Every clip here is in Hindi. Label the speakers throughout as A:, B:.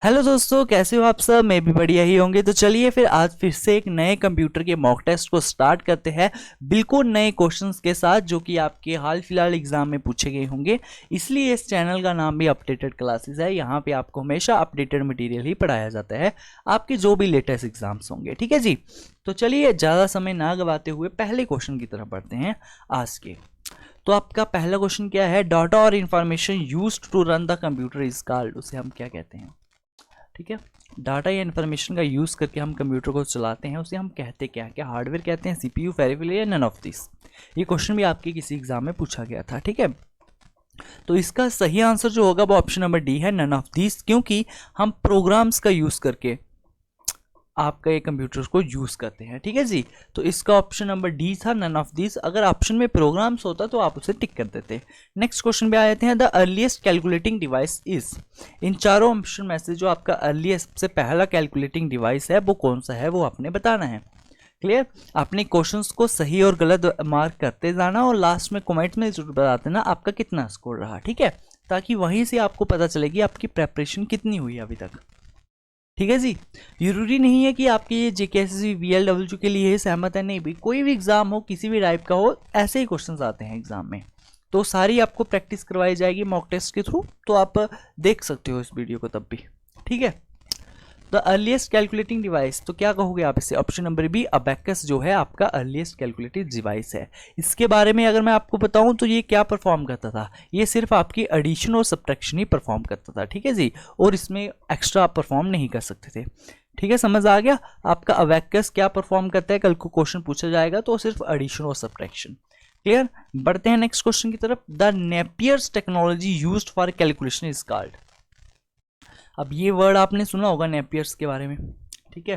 A: हेलो दोस्तों, कैसे हो आप सब। मैं भी बढ़िया ही होंगे। तो चलिए फिर आज फिर से एक नए कंप्यूटर के मॉक टेस्ट को स्टार्ट करते हैं, बिल्कुल नए क्वेश्चंस के साथ जो कि आपके हाल फिलहाल एग्जाम में पूछे गए होंगे। इसलिए इस चैनल का नाम भी अपडेटेड क्लासेस है। यहाँ पे आपको हमेशा अपडेटेड मटेरियल ही पढ़ाया जाता है, आपके जो भी लेटेस्ट एग्जाम्स होंगे। ठीक है जी। तो चलिए ज़्यादा समय ना गवाते हुए पहले क्वेश्चन की तरफ बढ़ते हैं आज के। तो आपका पहला क्वेश्चन क्या है, डाटा और information used to run the computer is called, उसे हम क्या कहते हैं। ठीक है, डाटा या इन्फॉर्मेशन का यूज़ करके हम कंप्यूटर को चलाते हैं, उसे हम कहते क्या क्या हार्डवेयर कहते हैं, सीपीयू, पेरिफेरल या नन ऑफ दिस। ये क्वेश्चन भी आपके किसी एग्जाम में पूछा गया था। ठीक है, तो इसका सही आंसर जो होगा वो ऑप्शन नंबर डी है, नन ऑफ दिस, क्योंकि हम प्रोग्राम्स का यूज़ करके आपका ये कंप्यूटर को यूज़ करते हैं। ठीक है जी। तो इसका ऑप्शन नंबर डी था, नन ऑफ दिस। अगर ऑप्शन में प्रोग्राम्स होता तो आप उसे टिक कर देते। नेक्स्ट क्वेश्चन पे आ जाते हैं, the earliest calculating device is. इन चारों ऑप्शन में से जो आपका अर्लीस्ट सबसे पहला कैलकुलेटिंग डिवाइस है वो कौन सा है, वो आपने बताना है। क्लियर। आपने क्वेश्चंस को सही और गलत मार्क करते जाना और लास्ट में कमेंट में जरूर बता देना आपका कितना स्कोर रहा। ठीक है, ताकि वहीं से आपको पता चलेगी आपकी प्रेपरेशन कितनी हुई अभी तक। ठीक है जी। जरूरी नहीं है कि आपके ये जेकेएसएससी वीएलडब्ल्यू के लिए सहमत है, नहीं भी, कोई भी एग्जाम हो, किसी भी टाइप का हो, ऐसे ही क्वेश्चंस आते हैं एग्जाम में। तो सारी आपको प्रैक्टिस करवाई जाएगी मॉक टेस्ट के थ्रू, तो आप देख सकते हो इस वीडियो को तब भी। ठीक है। द अर्लीस्ट कैलकुलेटिंग डिवाइस, तो क्या कहोगे आप इसे, ऑप्शन नंबर बी, अबेकस जो है आपका अर्लीस्ट कैलकुलेटिंग डिवाइस है। इसके बारे में अगर मैं आपको बताऊं तो ये क्या परफॉर्म करता था, ये सिर्फ आपकी एडिशन और सब्ट्रैक्शन ही परफॉर्म करता था। ठीक है जी, और इसमें एक्स्ट्रा आप परफॉर्म नहीं कर सकते थे। ठीक है, समझ आ गया। आपका अबेकस क्या परफॉर्म करता है, कल को क्वेश्चन पूछा जाएगा तो सिर्फ एडिशन और सब्ट्रैक्शन। क्लियर। बढ़ते हैं नेक्स्ट क्वेश्चन की तरफ। The Napier's technology used for calculation is called. अब ये वर्ड आपने सुना होगा नेपियर्स के बारे में। ठीक है,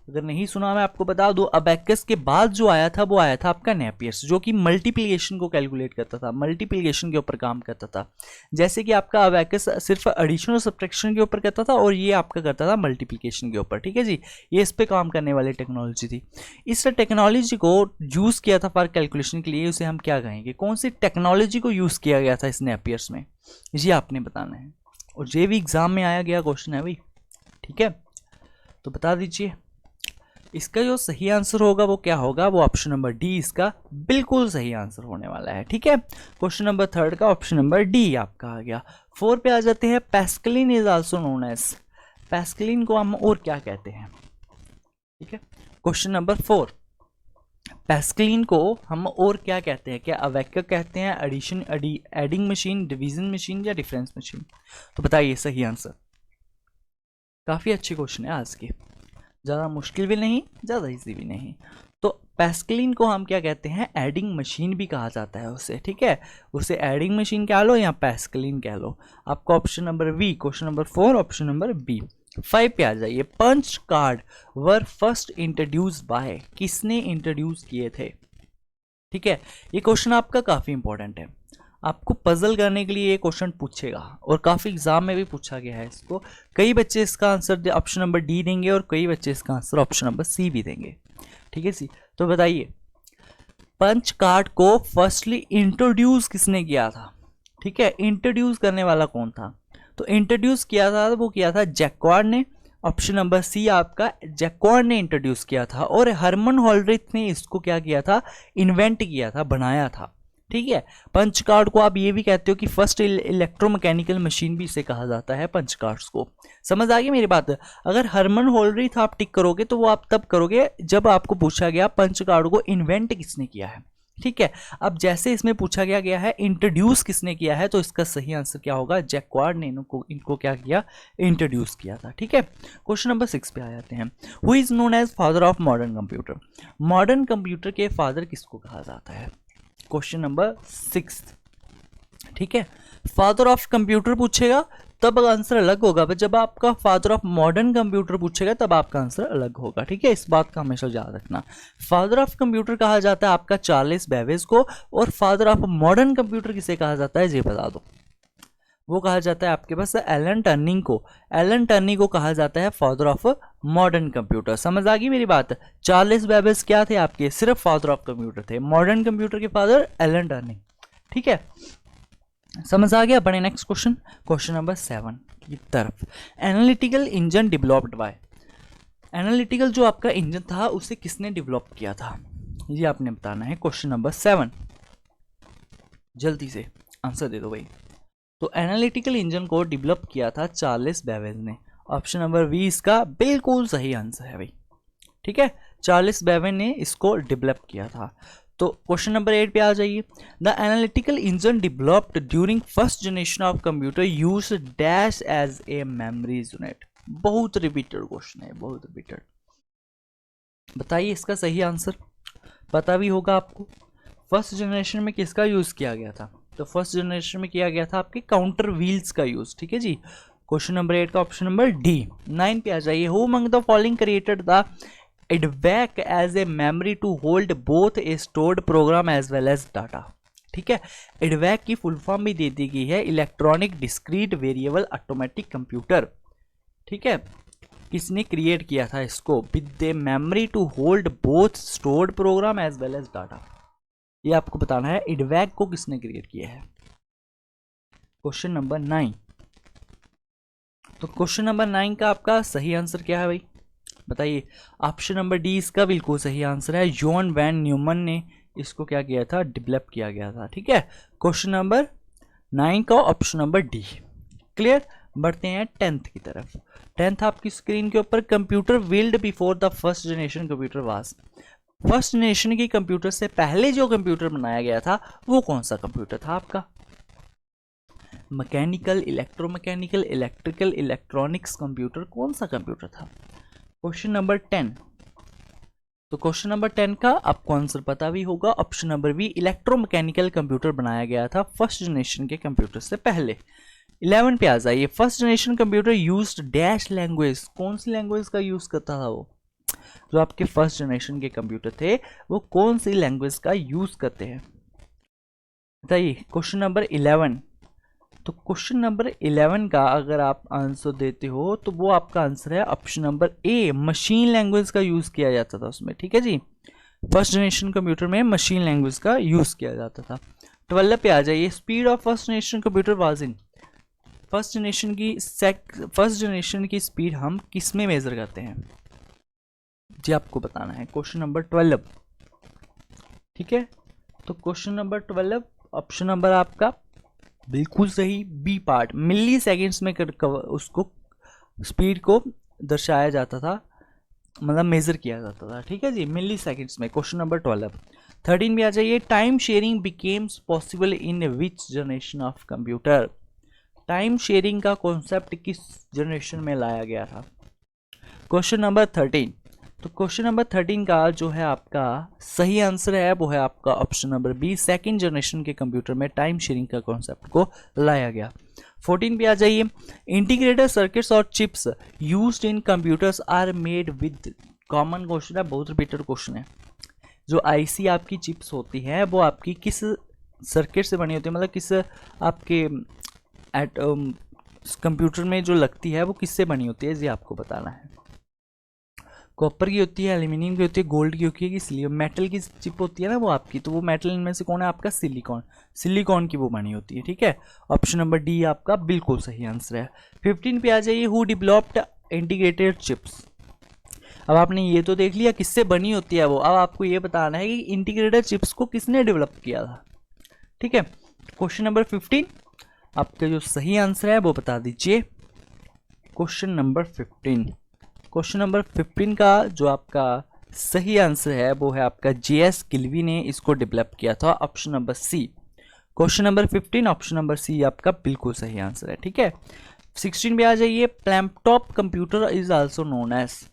A: अगर नहीं सुना मैं आपको बता दूं, अबेकस के बाद जो आया था वो आया था आपका नेपियर्स, जो कि मल्टीप्लिकेशन को कैलकुलेट करता था, मल्टीप्लिकेशन के ऊपर काम करता था। जैसे कि आपका अबेकस सिर्फ एडिशन और सब्ट्रैक्शन के ऊपर करता था और ये आपका करता था मल्टीप्लिकेशन के ऊपर। ठीक है जी, ये इस पे काम करने वाली टेक्नोलॉजी थी। इस टेक्नोलॉजी को यूज़ किया था फॉर कैलकुलेशन के लिए, उसे हम क्या कहेंगे, कौन सी टेक्नोलॉजी को यूज़ किया गया था इस नेपियर्स में, ये आपने बताना है। और ये भी एग्जाम में आया गया क्वेश्चन है भाई। ठीक है, तो बता दीजिए इसका जो सही आंसर होगा वो क्या होगा, वो ऑप्शन नंबर डी इसका बिल्कुल सही आंसर होने वाला है। ठीक है, क्वेश्चन नंबर थर्ड का ऑप्शन नंबर डी आपका आ गया। 4 पे आ जाते हैं, Pascaline is also known as. Pascaline को हम और क्या कहते हैं। ठीक है, क्वेश्चन नंबर 4, पैस्कलिन को हम और क्या कहते हैं, क्या अवेकर कहते हैं, addition adding machine, division machine या डिफरेंस मशीन। तो बताइए सही आंसर। काफ़ी अच्छे क्वेश्चन है आज के, ज़्यादा मुश्किल भी नहीं, ज़्यादा इजी भी नहीं। तो पैस्कलिन को हम क्या कहते हैं, एडिंग मशीन भी कहा जाता है उसे। ठीक है, उसे एडिंग मशीन कह लो या पैस्कलिन कह लो। आपका option number B, question number 4 option number B. 5 पे आ जाइए, punch card were first introduced by, किसने इंट्रोड्यूस किए थे। ठीक है, ये क्वेश्चन आपका काफ़ी इंपॉर्टेंट है, आपको पजल करने के लिए ये क्वेश्चन पूछेगा और काफ़ी एग्जाम में भी पूछा गया है इसको। कई बच्चे इसका आंसर ऑप्शन नंबर डी देंगे और कई बच्चे इसका आंसर ऑप्शन नंबर सी भी देंगे। ठीक है जी, तो बताइए पंच कार्ड को फर्स्टली इंट्रोड्यूस किसने किया था। ठीक है, इंट्रोड्यूस करने वाला कौन था, तो इंट्रोड्यूस किया था वो किया था जैक्वार्ड ने। ऑप्शन नंबर सी आपका, जैक्वार्ड ने इंट्रोड्यूस किया था। और हरमन होल्ड्रिथ ने इसको क्या किया था, इन्वेंट किया था, बनाया था। ठीक है, पंच कार्ड को आप ये भी कहते हो कि फर्स्ट इलेक्ट्रोमैकेनिकल मशीन भी इसे कहा जाता है, पंच कार्ड्स को। समझ आ गई मेरी बात। अगर हरमन होल्ड्रिथ आप टिक करोगे तो वो आप तब करोगे जब आपको पूछा गया पंच कार्ड को इन्वेंट किसने किया है। ठीक है, अब जैसे इसमें पूछा गया है इंट्रोड्यूस किसने किया है, तो इसका सही आंसर क्या होगा, जैक्वार्ड ने इनको क्या किया, इंट्रोड्यूस किया था। ठीक है, क्वेश्चन नंबर 6 पे आ जाते हैं। Who is known as father of modern computer. Modern computer के फादर किसको कहा जाता है, क्वेश्चन नंबर 6। ठीक है, फादर ऑफ कंप्यूटर पूछेगा तब आंसर अलग होगा, पर जब आपका फादर ऑफ मॉडर्न कंप्यूटर पूछेगा तब आपका आंसर अलग होगा। ठीक है, इस बात का हमेशा याद रखना। फादर ऑफ कंप्यूटर कहा जाता है आपका चार्ल्स बेबेज को, और फादर ऑफ मॉडर्न कंप्यूटर किसे कहा जाता है ये बता दो। वो कहा जाता है आपके पास एलन टर्निंग को। एलन टर्निंग को कहा जाता है फादर ऑफ मॉडर्न कंप्यूटर। समझ आ गई मेरी बात। चार्ल्स बेबेज क्या थे आपके, सिर्फ फादर ऑफ कंप्यूटर थे। मॉडर्न कंप्यूटर के फादर एलन टर्निंग। ठीक है, समझ आ गया। बढ़े नेक्स्ट क्वेश्चन, क्वेश्चन नंबर 7 की तरफ। Analytical engine developed by, analytical जो आपका इंजन था उसे किसने डेवलप किया था, ये आपने बताना है। क्वेश्चन नंबर 7, जल्दी से आंसर दे दो भाई। तो एनालिटिकल इंजन को डेवलप किया था चार्ल्स बेबेज ने। ऑप्शन नंबर बी इसका बिल्कुल सही आंसर है भाई, ठीक है। चार्ल्स बेबेज ने इसको डेवलप किया था। तो क्वेश्चन नंबर 8 पे आ जाइए। The analytical engine developed during first generation of computer use dash as a memory unit. बहुत रिपीटेड क्वेश्चन है, बहुत रिपीटेड। बताइए इसका सही आंसर, पता भी होगा आपको। फर्स्ट जनरेशन में किसका यूज किया गया था, तो फर्स्ट जनरेशन में किया गया था आपके काउंटर व्हील्स का यूज, ठीक है जी। क्वेश्चन नंबर 8 का ऑप्शन नंबर डी। 9 पे आ जाइए। Who among the following created the IDVAC as a memory to hold both a stored program as well as data, ठीक है। IDVAC की फुल फॉर्म भी दे दी गई है electronic discrete variable automatic computer, ठीक है। किसने क्रिएट किया था इसको, with a memory to hold both stored program as well as data, ये आपको बताना है IDVAC को किसने क्रिएट किया है। Question number 9। तो क्वेश्चन नंबर 9 का आपका सही आंसर क्या है भाई, बताइए। ऑप्शन नंबर डी इसका बिल्कुल सही आंसर है। जॉन वैन न्यूमन ने इसको क्या किया था, डेवलप किया गया था, ठीक है। क्वेश्चन नंबर 9 का ऑप्शन नंबर डी क्लियर। बढ़ते हैं 10th की तरफ। 10th आपकी स्क्रीन के ऊपर। Computer build before the first generation computer was, first generation के कंप्यूटर से पहले जो कंप्यूटर बनाया गया था वो कौन सा कंप्यूटर था आपका। Mechanical, electromechanical, electrical, electronics computer, कौन सा कंप्यूटर था। Question number 10। तो क्वेश्चन नंबर 10 का आपको आंसर पता भी होगा। Option number B electromechanical computer बनाया गया था फर्स्ट जनरेशन के कंप्यूटर से पहले। 11 पे आ जाइए। First generation computer used dash language, कौन सी लैंग्वेज का यूज करता था वो, जो आपके फर्स्ट जनरेशन के कंप्यूटर थे वो कौन सी लैंग्वेज का यूज करते हैं, बताइए। Question number 11। तो क्वेश्चन नंबर 11 का अगर आप आंसर देते हो तो वो आपका आंसर है ऑप्शन नंबर ए, मशीन लैंग्वेज का यूज किया जाता था उसमें, ठीक है जी। फर्स्ट जनरेशन कंप्यूटर में मशीन लैंग्वेज का यूज किया जाता था। 12 पे आ जाइए। Speed of first generation computer was in, first generation की स्पीड हम किस में मेजर करते हैं जी, आपको बताना है। क्वेश्चन नंबर 12, ठीक है। तो क्वेश्चन नंबर 12 ऑप्शन नंबर आपका बिल्कुल सही, बी पार्ट। मिली सेकेंड्स में उसको स्पीड को दर्शाया जाता था, मतलब मेजर किया जाता था, ठीक है जी, मिली सेकेंड्स में। Question number 12। 13 भी आ जाइए। Time sharing becomes possible in which generation of computer, time sharing का कॉन्सेप्ट किस जनरेशन में लाया गया था। Question number 13। तो क्वेश्चन नंबर 13 का जो है आपका सही आंसर है वो है आपका option number B, second generation के कंप्यूटर में टाइम शेयरिंग का कॉन्सेप्ट को लाया गया। 14 पे आ जाइए। इंटीग्रेटेड सर्किट्स और chips used in computers are made with, common question है, बहुत रिपीटेड क्वेश्चन है। जो आईसी आपकी चिप्स होती है वो आपकी किस सर्किट से बनी होती है, मतलब किस आपके कंप्यूटर में जो लगती है वो किससे बनी होती है, ये आपको बताना है। कॉपर की होती है, एल्यूमिनियम की होती है, गोल्ड की होती है, इसलिए मेटल की चिप होती है ना वो आपकी, तो वो मेटल इनमें से कौन है आपका, सिलिकॉन, सिलिकॉन की वो बनी होती है, ठीक है। ऑप्शन नंबर डी आपका बिल्कुल सही आंसर है। 15 पे आ जाइए। हु डेवलप्ड इंटीग्रेटेड चिप्स, अब आपने ये तो देख लिया किससे बनी होती है वो, अब आपको ये बताना है कि इंटीग्रेटेड चिप्स को किसने डेवलप किया था, ठीक है। क्वेश्चन नंबर 15 आपका जो सही आंसर है वो बता दीजिए। क्वेश्चन नंबर 15, क्वेश्चन नंबर 15 का जो आपका सही आंसर है वो है आपका JS किल्वी ने इसको डेवलप किया था, option number C. Question number 15 option number C आपका बिल्कुल सही आंसर है, ठीक है। 16 पे आ जाइए। Plamptop computer is also known as,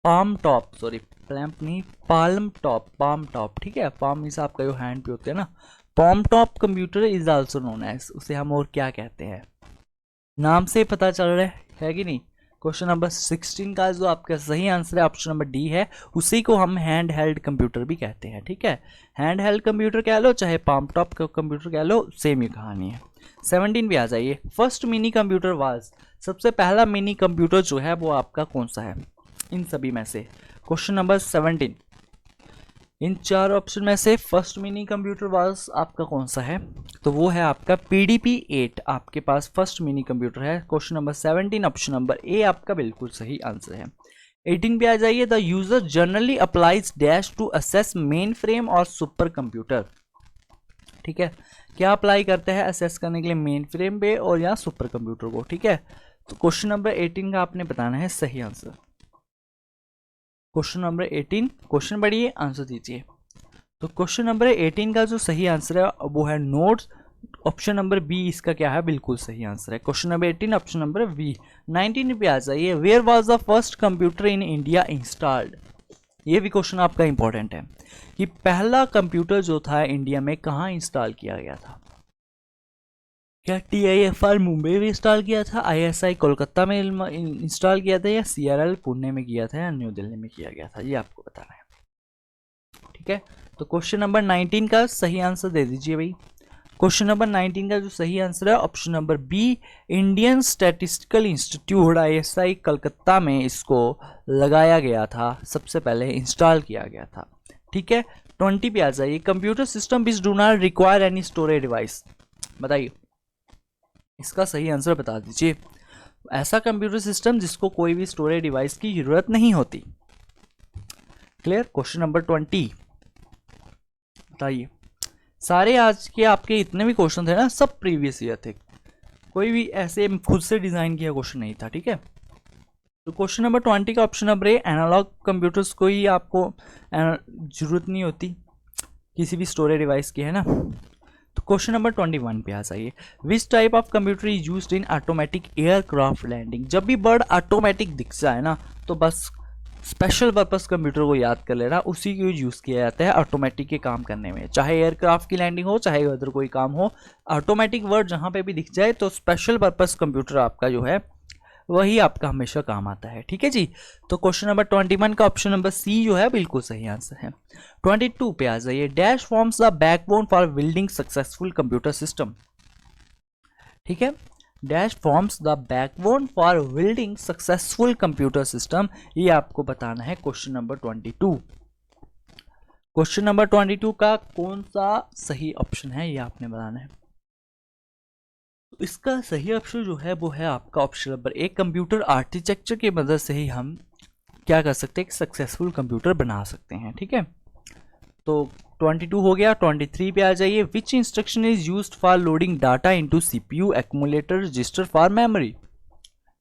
A: palm top, sorry plamp नहीं, पाल्म टॉप, ठीक है। पाम इस आपका जो हैंड पे होते हैं ना, palmtop computer is also known as, उसे हम और क्या कहते हैं, नाम से पता चल रहा है कि नहीं। क्वेश्चन नंबर 16 का जो आपका सही आंसर है ऑप्शन नंबर डी है, उसी को हम हैंड हेल्ड कंप्यूटर भी कहते हैं, ठीक है। हैंड हेल्ड कंप्यूटर कह लो चाहे पाम टॉप कंप्यूटर कह लो, सेम ही कहानी है। 17 भी आ जाइए। फर्स्ट मिनी कंप्यूटर वाज, सबसे पहला मिनी कंप्यूटर जो है वो आपका कौन सा है इन सभी में से। क्वेश्चन नंबर 17, इन चार ऑप्शन में से फर्स्ट मिनी कंप्यूटर वाज आपका कौन सा है? तो वो है आपका PDP-8, आपके पास फर्स्ट मिनी कंप्यूटर है। Question number 17 option number A आपका बिल्कुल सही आंसर है। 18 पे आ जाइए। The user generally applies dash to access mainframe और सुपर कंप्यूटर। ठीक है, क्या अप्लाई करते हैं असेस करने के लिए मेन फ्रेम पे और या सुपर कंप्यूटर को? ठीक है, तो क्वेश्चन नंबर 18 का आपने बताना है सही आंसर। क्वेश्चन नंबर 18, क्वेश्चन पढ़िए, आंसर दीजिए। तो क्वेश्चन नंबर 18 का जो सही आंसर है वो है नोट्स। ऑप्शन नंबर बी इसका क्या है? बिल्कुल सही आंसर है। Question number 18 option number B. 19 पे आ जाइए। Where was the first computer in India installed? ये भी क्वेश्चन आपका इंपॉर्टेंट है कि पहला कंप्यूटर जो था इंडिया में कहाँ इंस्टॉल किया गया था? क्या TIFR मुंबई में इंस्टॉल किया था, ISI कोलकाता में इंस्टॉल किया था, या CRL पुणे में किया था, या न्यू दिल्ली में किया गया था? ये आपको बताना है। ठीक है, तो क्वेश्चन नंबर 19 का सही आंसर दे दीजिए भाई। क्वेश्चन नंबर 19 का जो सही आंसर है option number B, Indian statistical institute ISI Calcutta में इसको लगाया गया था, सबसे पहले इंस्टॉल किया गया था। ठीक है, 20 पे आ जाइए। Computer system which do not require any storage device, बताइए इसका सही आंसर बता दीजिए। ऐसा कंप्यूटर सिस्टम जिसको कोई भी स्टोरेज डिवाइस की जरूरत नहीं होती। क्लियर? क्वेश्चन नंबर 20 बताइए। सारे आज के आपके इतने भी क्वेश्चन थे ना, सब प्रीवियस ईयर थे, कोई भी ऐसे खुद से डिजाइन किया क्वेश्चन नहीं था। ठीक है, तो क्वेश्चन नंबर 20 का option number A, analogue computers को ही आपको जरूरत नहीं होती किसी भी स्टोरेज डिवाइस की, है ना। तो क्वेश्चन नंबर 21 पे आ जाइए। Which type of computer is used in automatic aircraft landing? जब भी बर्ड ऑटोमेटिक दिख जाए ना तो बस स्पेशल पर्पस कंप्यूटर को याद कर लेना, उसी को यूज़ किया जाता है ऑटोमेटिक के काम करने में, चाहे एयरक्राफ्ट की लैंडिंग हो चाहे अदर कोई काम हो। ऑटोमेटिक वर्ड जहाँ पे भी दिख जाए तो स्पेशल पर्पस कंप्यूटर आपका जो है वही आपका हमेशा काम आता है। ठीक है जी, तो क्वेश्चन नंबर 21 का ऑप्शन नंबर सी जो है बिल्कुल सही आंसर है। 22 पे आ जाइए। Dash forms the backbone for building successful computer system. ठीक है, dash forms the backbone for building successful computer system, ये आपको बताना है क्वेश्चन नंबर 22। क्वेश्चन नंबर 22 का कौन सा सही ऑप्शन है ये आपने बताना है। इसका सही ऑप्शन जो है वो है आपका ऑप्शन नंबर ए, कंप्यूटर आर्किटेक्चर की मदद से ही हम क्या कर सकते हैं, एक सक्सेसफुल कंप्यूटर बना सकते हैं। ठीक है, तो 22 हो गया। 23 पे आ जाइए। विच instruction is used for loading data into CPU, accumulator, register for memory?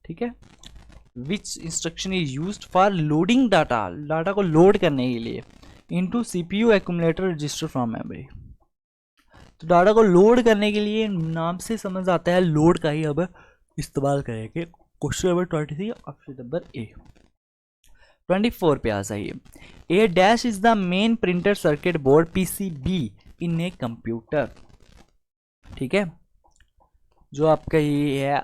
A: ठीक है, विच instruction is used for loading data को लोड करने के लिए into CPU, accumulator, register for memory? तो डाटा को लोड करने के लिए नाम से समझ आता है लोड का ही अब इस्तेमाल करेंगे। Question number 23 option number A. 24 पे आ जाइए। A dash is the main printed circuit board PCB in a computer. ठीक है, जो आपका ये है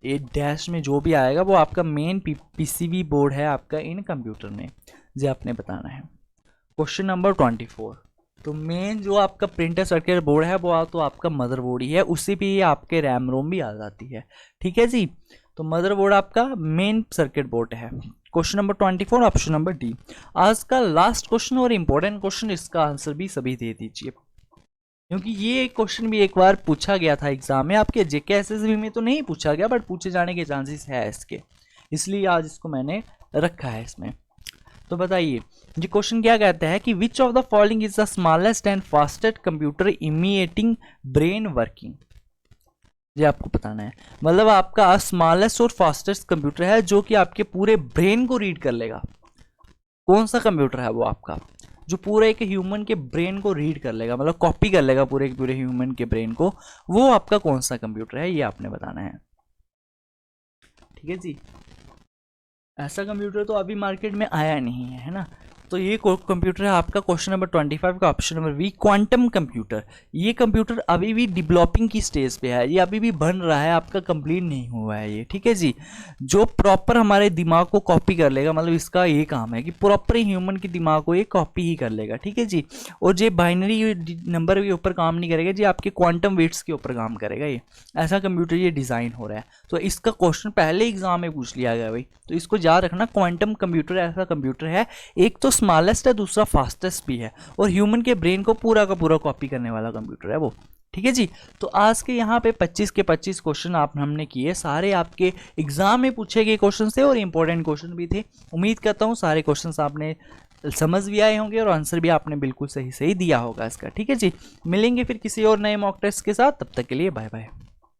A: ए डैश में जो भी आएगा वो आपका मेन PCB बोर्ड है आपका इन कंप्यूटर में, जो आपने बताना है। क्वेश्चन नंबर 24, तो मेन जो आपका प्रिंटर सर्किट बोर्ड है वो तो आपका मदरबोर्ड ही है, उसी पे आपके रैम रोम भी आ जाती है। ठीक है जी, तो मदरबोर्ड आपका मेन सर्किट बोर्ड है। Question number 24 option number D. आज का लास्ट क्वेश्चन और इंपॉर्टेंट क्वेश्चन, इसका आंसर भी सभी दे दीजिए, क्योंकि ये क्वेश्चन भी एक बार पूछा गया था एग्जाम में आपके JK SSB में, तो नहीं पूछा गया बट पूछे जाने के चांसेस है इसके, इसलिए आज इसको मैंने रखा है इसमें। तो बताइए ये क्वेश्चन क्या कहता है कि which of the following is the smallest and fastest computer imitating brain working? ये आपको बताना है, मतलब आपका स्मॉलेस्ट और फास्टेस्ट कंप्यूटर है जो कि आपके पूरे ब्रेन को रीड कर लेगा। कौन सा कंप्यूटर है वो आपका जो पूरे एक ह्यूमन के ब्रेन को रीड कर लेगा, मतलब कॉपी कर लेगा पूरे के पूरे ह्यूमन के ब्रेन को, वो आपका कौन सा कंप्यूटर है ये आपने बताना है। ठीक है जी, ऐसा कंप्यूटर तो अभी मार्केट में आया नहीं है, है ना। तो ये कंप्यूटर है आपका क्वेश्चन नंबर 25 का option number B, quantum computer. ये कंप्यूटर अभी भी डेवलपिंग की स्टेज पे है, ये अभी भी बन रहा है, आपका कंप्लीट नहीं हुआ है ये। ठीक है जी, जो प्रॉपर हमारे दिमाग को कॉपी कर लेगा, मतलब इसका ये काम है कि प्रॉपर ह्यूमन के दिमाग को ये कॉपी ही कर लेगा। ठीक है जी, और ये बाइनरी नंबर के ऊपर काम नहीं करेगा जी, आपके क्वांटम वेट्स के ऊपर काम करेगा ये। ऐसा कंप्यूटर ये डिज़ाइन हो रहा है, तो इसका क्वेश्चन पहले एग्जाम में पूछ लिया गया भाई, तो इसको याद रखना। क्वांटम कंप्यूटर ऐसा कंप्यूटर है, एक तो स्मॉलेस्ट है, दूसरा फास्टेस्ट भी है, और ह्यूमन के ब्रेन को पूरा का पूरा कॉपी करने वाला कंप्यूटर है वो। ठीक है जी। तो आज के यहाँ पे 25 के 25 क्वेश्चन हमने किए, सारे आपके एग्जाम में पूछे गए क्वेश्चन थे और इंपॉर्टेंट क्वेश्चन भी थे। उम्मीद करता हूँ सारे क्वेश्चंस आपने समझ भी आए होंगे और आंसर भी आपने बिल्कुल सही सही दिया होगा इसका। ठीक है जी, मिलेंगे फिर किसी और नए मॉक टेस्ट के साथ, तब तक के लिए बाय बाय।